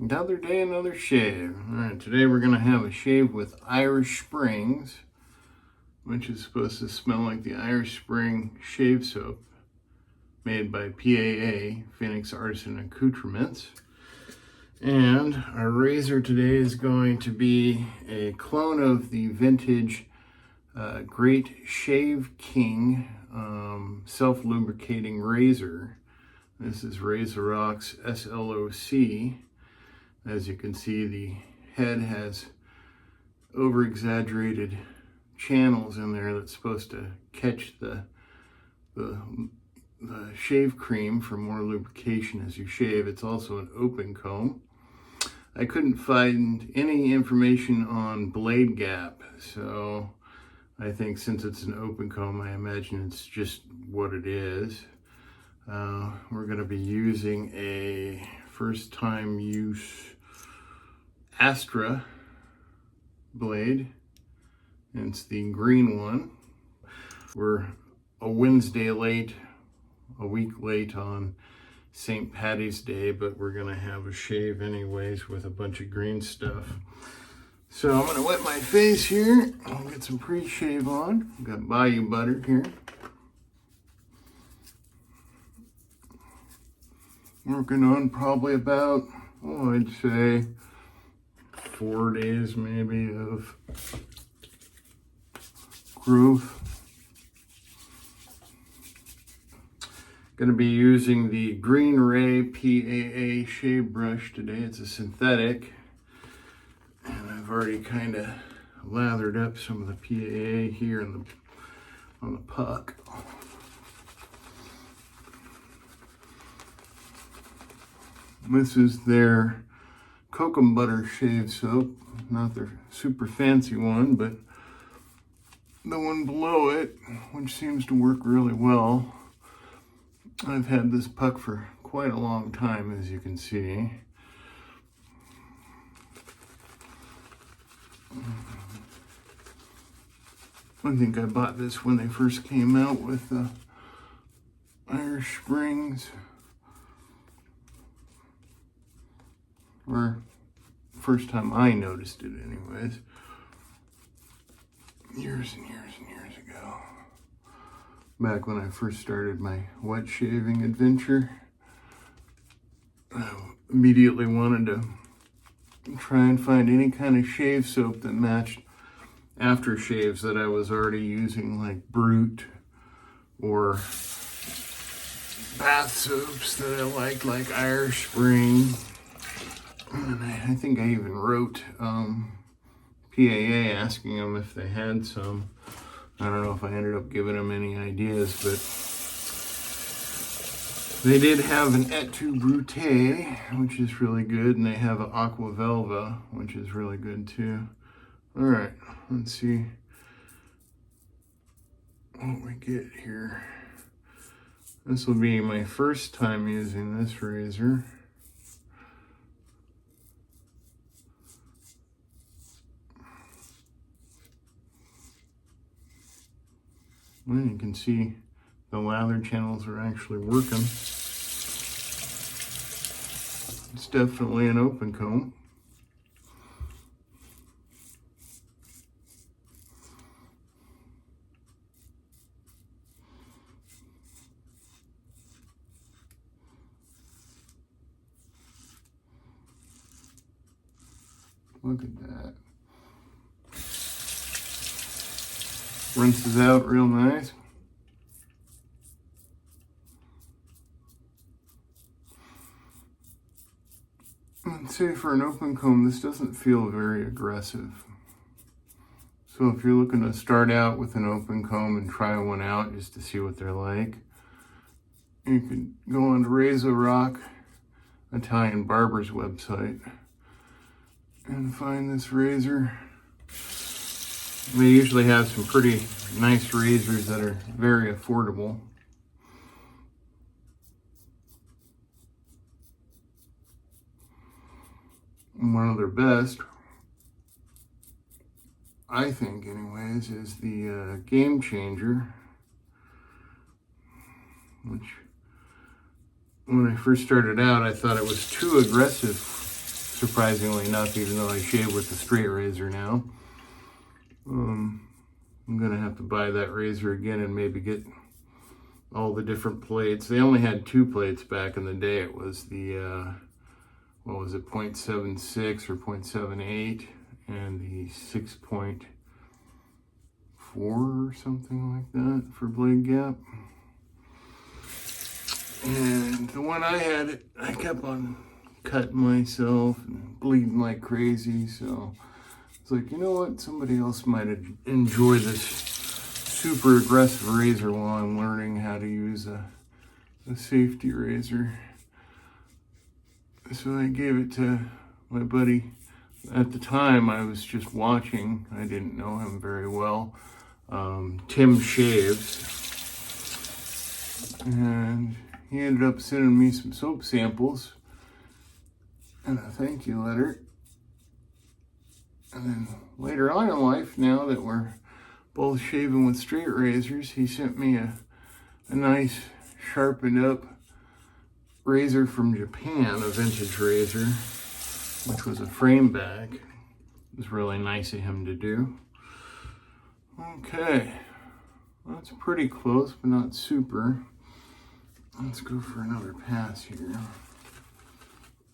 Another day, another shave. Alright, today we're going to have a shave with Irish Springs, which is supposed to smell like the Irish Spring shave soap made by PAA, Phoenix Artisan Accoutrements. And our razor today is going to be a clone of the vintage Great Shave King self-lubricating razor. This is RazorRock's SLOC. As you can see, the head has over-exaggerated channels in there that's supposed to catch the shave cream for more lubrication as you shave. It's also an open comb. I couldn't find any information on blade gap, so I think since it's an open comb, I imagine it's just what it is. We're going to be using a first time use Astra blade. It's the green one. We're a Wednesday late, a week late on St. Patty's Day, but we're gonna have a shave anyways with a bunch of green stuff. So I'm gonna wet my face here. I'll get some pre-shave on. I've got Bayou butter here. Working on probably about, I'd say 4 days maybe of growth. Going to be using the Green Ray PAA shave brush today. It's a synthetic, and I've already kind of lathered up some of the PAA here on the puck. This is their cocoa butter shave soap, not their super fancy one, but the one below it, which seems to work really well. I've had this puck for quite a long time, as you can see. I think I bought this when they first came out with the Irish Springs. Or first time I noticed it anyways. Years and years and years ago. Back when I first started my wet shaving adventure. I immediately wanted to try and find any kind of shave soap that matched aftershaves that I was already using, like Brute or bath soaps that I liked, like Irish Spring. And I think I even wrote PAA asking them if they had some. I don't know if I ended up giving them any ideas, but they did have an Et tu Brute, which is really good, and they have an Aqua Velva, which is really good too. All right, let's see what we get here. This will be my first time using this razor. Well, you can see the lather channels are actually working. It's definitely an open comb. Look at that. Rinses out real nice. I'd say for an open comb, this doesn't feel very aggressive. So if you're looking to start out with an open comb and try one out just to see what they're like, you could go on to RazorRock Italian Barber's website and find this razor. They usually have some pretty nice razors that are very affordable. And one of their best, I think anyways, is the Game Changer, which when I first started out, I thought it was too aggressive surprisingly enough, even though I shave with the straight razor now. I'm gonna have to buy that razor again and maybe get all the different plates. They only had 2 plates back in the day. It was the what was it, 0.76 or 0.78 and the 6.4 or something like that for blade gap. And the one I had, I kept on cutting myself and bleeding like crazy, so it's like, you know what, somebody else might enjoy this super aggressive razor while I'm learning how to use a safety razor. So I gave it to my buddy. At the time, I was just watching. I didn't know him very well. Tim Shaves. And he ended up sending me some soap samples and a thank you letter. And then later on in life, now that we're both shaving with straight razors, he sent me a nice sharpened up razor from Japan, a vintage razor, which was a frame back. It was really nice of him to do. Okay, that's pretty close, but not super. Let's go for another pass here.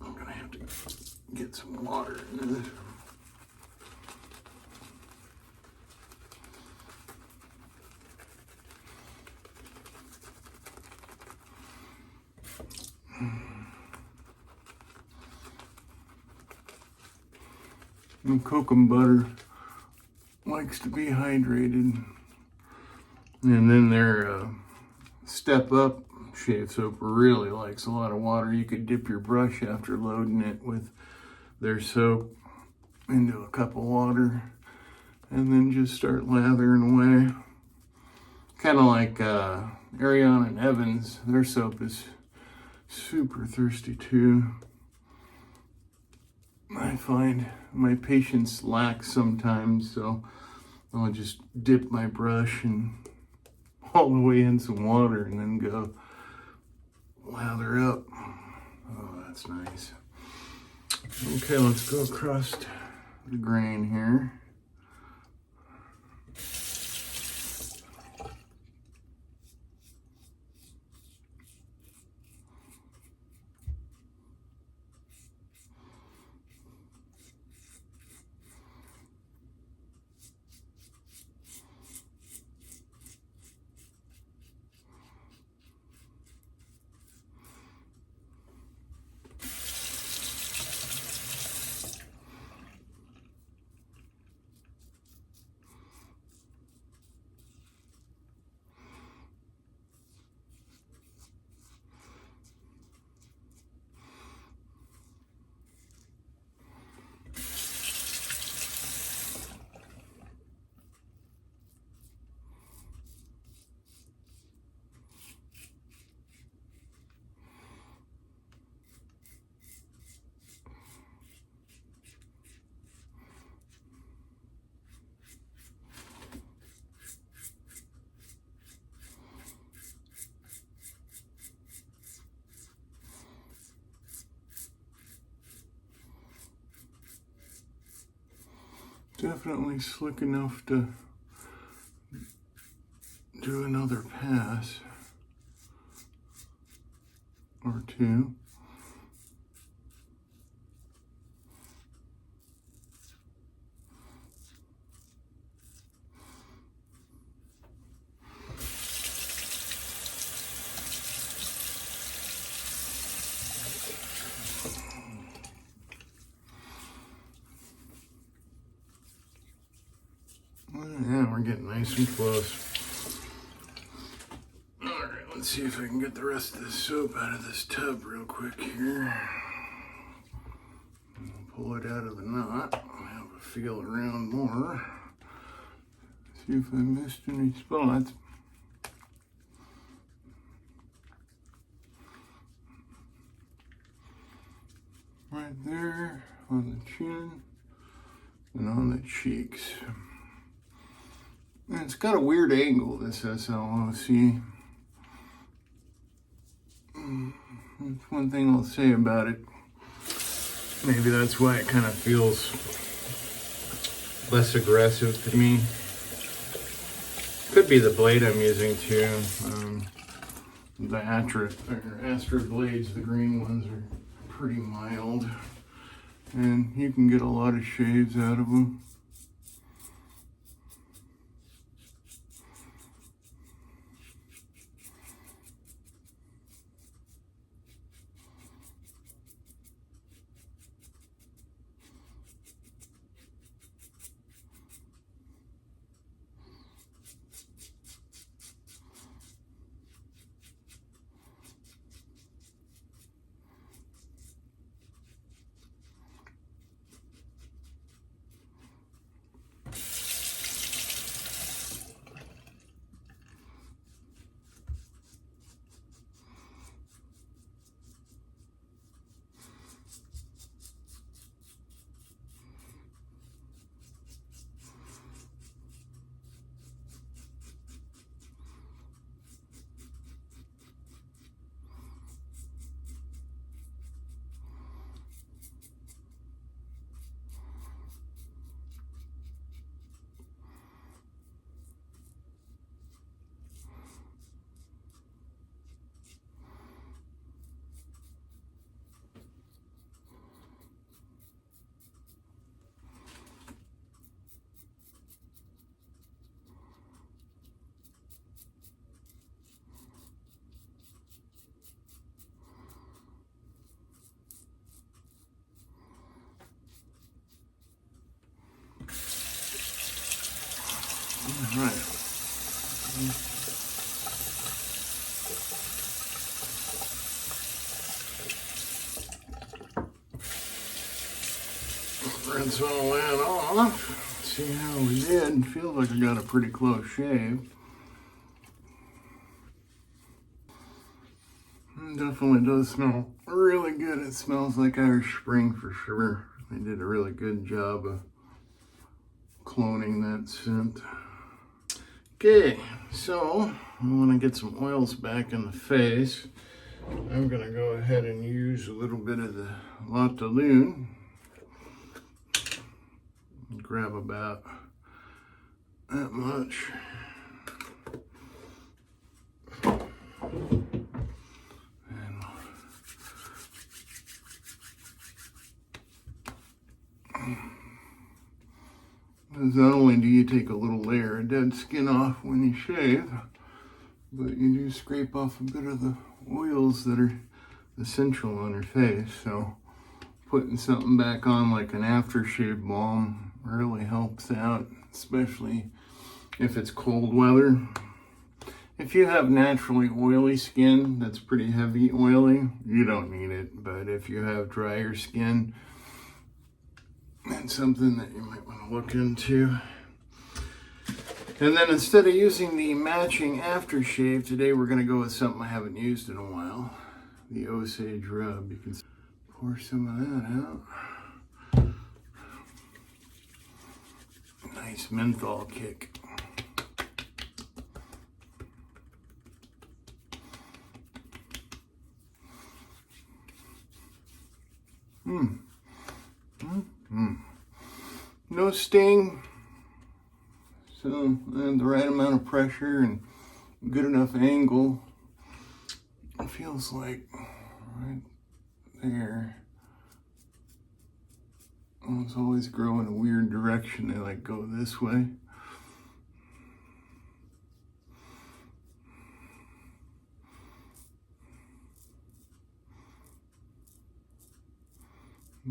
I'm gonna have to get some water in this. And cocoa butter likes to be hydrated. And then their Step Up shave soap really likes a lot of water. You could dip your brush after loading it with their soap into a cup of water and then just start lathering away. Kind of like Ariana and Evans, their soap is super thirsty too. I find my patience lacks sometimes, so I'll just dip my brush and all the way in some water and then go lather up. Oh, that's nice. Okay, let's go across the grain here. Definitely slick enough to do another pass or two. Yeah, we're getting nice and close. All right, let's see if I can get the rest of this soap out of this tub real quick here. Pull it out of the knot. Have a feel around more. See if I missed any spots. Right there on the chin and on the cheeks. And it's got a weird angle, this SLOC. That's one thing I'll say about it. Maybe that's why it kind of feels less aggressive to me. Could be the blade I'm using too. The Astra blades, the green ones, are pretty mild, and you can get a lot of shaves out of them. All right. Rinse all that off. See how we did. Feels like I got a pretty close shave. Definitely does smell really good. It smells like Irish Spring for sure. They did a really good job of cloning that scent. Okay, so I want to get some oils back in the face. I'm going to go ahead and use a little bit of the La Lune. Grab about that much. Not only do you take a little layer of dead skin off when you shave, but you do scrape off a bit of the oils that are essential on your face. So putting something back on like an aftershave balm really helps out, especially if it's cold weather. If you have naturally oily skin that's pretty heavy oily, you don't need it. But if you have drier skin, that's something that you might want to look into. And then instead of using the matching aftershave, today we're going to go with something I haven't used in a while. The Osage rub. You can pour some of that out. Nice menthol kick. No sting, so and the right amount of pressure and good enough angle. It feels like right there. It's always grow in a weird direction. They like go this way.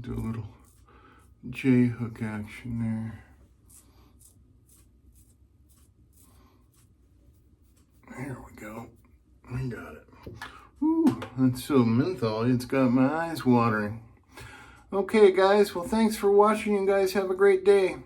Do a little J-hook action there. There we go. We got it. Ooh, that's so mentholy. It's got my eyes watering. Okay, guys. Well, thanks for watching. You guys have a great day.